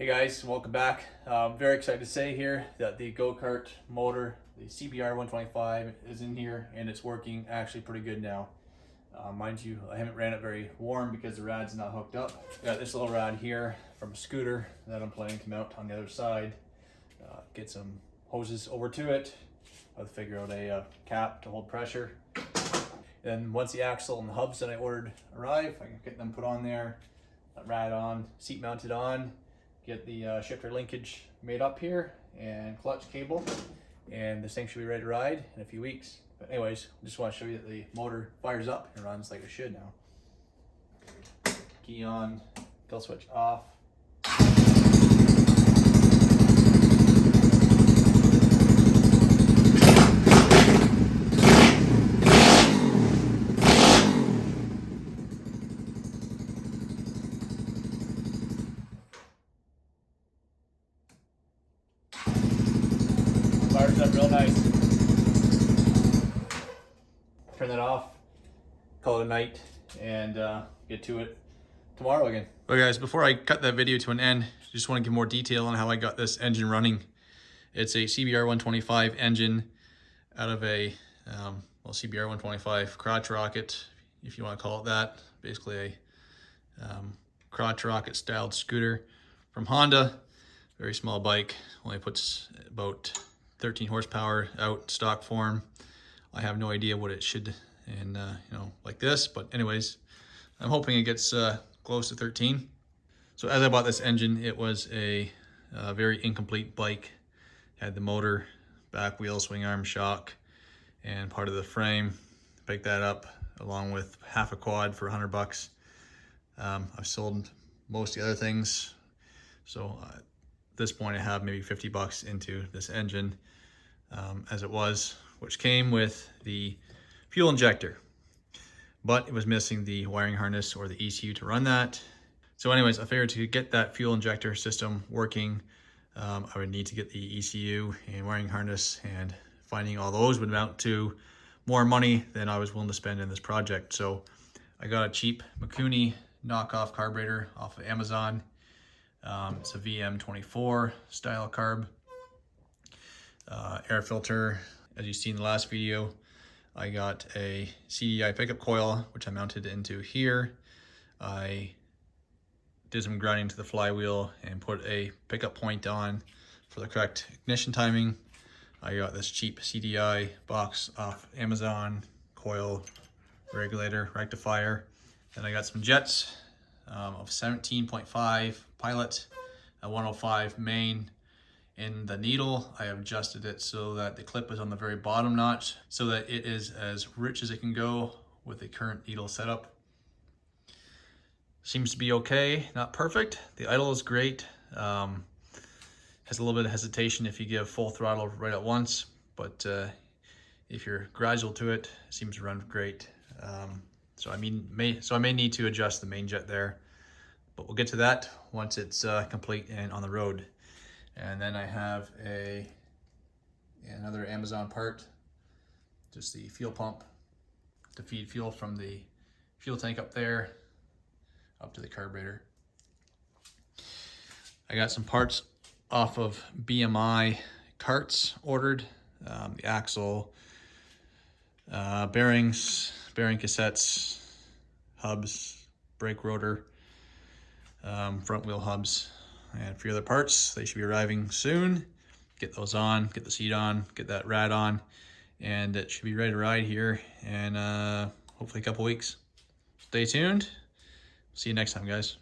Hey guys, welcome back. Very excited to say here that the go-kart motor, the CBR 125, is in here and it's working actually pretty good now. Mind you, I haven't ran it very warm because the rad's not hooked up. Got this little rad here from a scooter that I'm planning to mount on the other side. Get some hoses over to it. I'll figure out a cap to hold pressure. Then once the axle and the hubs that I ordered arrive, I can get them put on there, rad on, seat mounted on, get the shifter linkage made up here and clutch cable, and this thing should be ready to ride in a few weeks. But anyways, just want to show you that the motor fires up and runs like it should now. Key on, kill switch off. Fires up real nice. Turn that off, call it a night, and get to it tomorrow again. Well guys, before I cut that video to an end, I just want to give more detail on how I got this engine running. It's a CBR 125 engine out of a CBR 125 crotch rocket, if you want to call it that. Basically a crotch rocket styled scooter from Honda. Very small bike, only puts about 13 horsepower out stock form. I have no idea what it should, and like this, but anyways, I'm hoping it gets close to 13. So as I bought this engine, it was a very incomplete bike. Had the motor, back wheel, swing arm, shock, and part of the frame. Picked that up along with half a quad for $100. I've sold most of the other things, so at this point I have maybe $50 into this engine as it was, which came with the fuel injector, but it was missing the wiring harness or the ECU to run that. So anyways, I figured to get that fuel injector system working, I would need to get the ECU and wiring harness, and finding all those would amount to more money than I was willing to spend in this project. So I got a cheap Mikuni knockoff carburetor off of Amazon. It's a VM24 style carb. Air filter. As you see in the last video, I got a CDI pickup coil, which I mounted into here. I did some grinding to the flywheel and put a pickup point on for the correct ignition timing. I got this cheap CDI box off Amazon, coil, regulator, rectifier. Then I got some jets of 17.5 pilot, a 105 main. In the needle, I have adjusted it so that the clip is on the very bottom notch, so that it is as rich as it can go with the current needle setup. Seems to be okay, not perfect. The idle is great. Has a little bit of hesitation if you give full throttle right at once, but if you're gradual to it, it seems to run great. So I may need to adjust the main jet there, but we'll get to that once it's complete and on the road. And then I have another Amazon part, just the fuel pump to feed fuel from the fuel tank up there up to the carburetor. I got some parts off of BMI carts ordered, the axle, bearings, bearing cassettes, hubs, brake rotor, front wheel hubs, and a few other parts. They should be arriving soon. Get those on, get the seat on, get that rad on, and it should be ready to ride here in hopefully a couple weeks. Stay tuned. See you next time, guys.